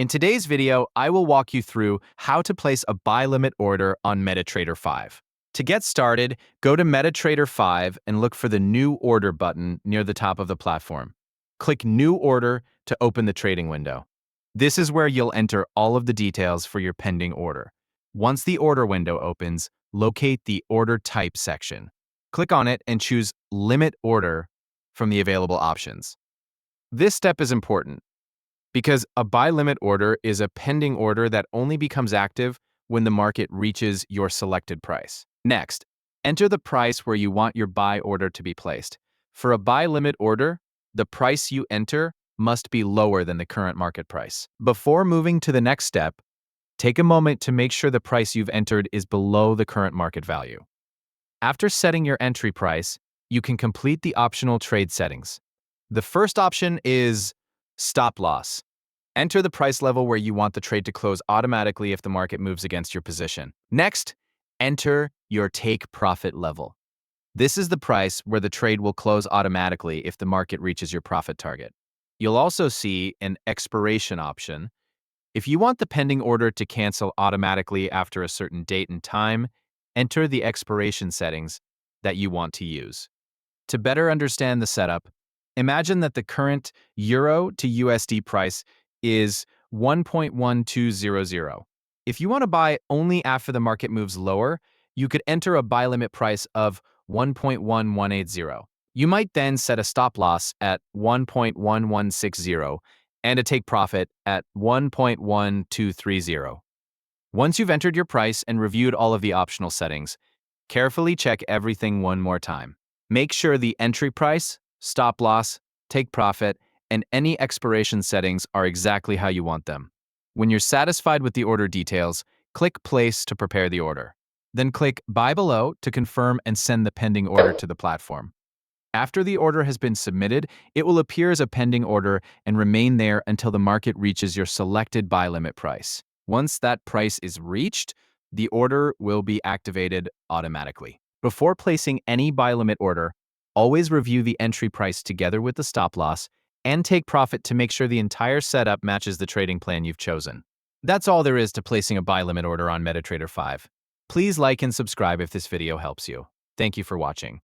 In today's video, I will walk you through how to place a buy limit order on MetaTrader 5. To get started, go to MetaTrader 5 and look for the New Order button near the top of the platform. Click New Order to open the trading window. This is where you'll enter all of the details for your pending order. Once the order window opens, locate the Order Type section. Click on it and choose Limit Order from the available options. This step is important because a buy limit order is a pending order that only becomes active when the market reaches your selected price. Next, enter the price where you want your buy order to be placed. For a buy limit order, the price you enter must be lower than the current market price. Before moving to the next step, take a moment to make sure the price you've entered is below the current market value. After setting your entry price, you can complete the optional trade settings. The first option is stop loss. Enter the price level where you want the trade to close automatically if the market moves against your position. Next, enter your take profit level. This is the price where the trade will close automatically if the market reaches your profit target. You'll also see an expiration option. If you want the pending order to cancel automatically after a certain date and time, enter the expiration settings that you want to use. To better understand the setup, imagine that the current Euro to USD price is 1.1200. If you want to buy only after the market moves lower, you could enter a buy limit price of 1.1180. You might then set a stop loss at 1.1160 and a take profit at 1.1230. Once you've entered your price and reviewed all of the optional settings, carefully check everything one more time. Make sure the entry price, stop loss, take profit, and any expiration settings are exactly how you want them. When you're satisfied with the order details, click Place to prepare the order. Then click Buy below to confirm and send the pending order to the platform. After the order has been submitted, it will appear as a pending order and remain there until the market reaches your selected buy limit price. Once that price is reached, the order will be activated automatically. Before placing any buy limit order, always review the entry price together with the stop loss and take profit to make sure the entire setup matches the trading plan you've chosen. That's all there is to placing a buy limit order on MetaTrader 5. Please like and subscribe if this video helps you. Thank you for watching.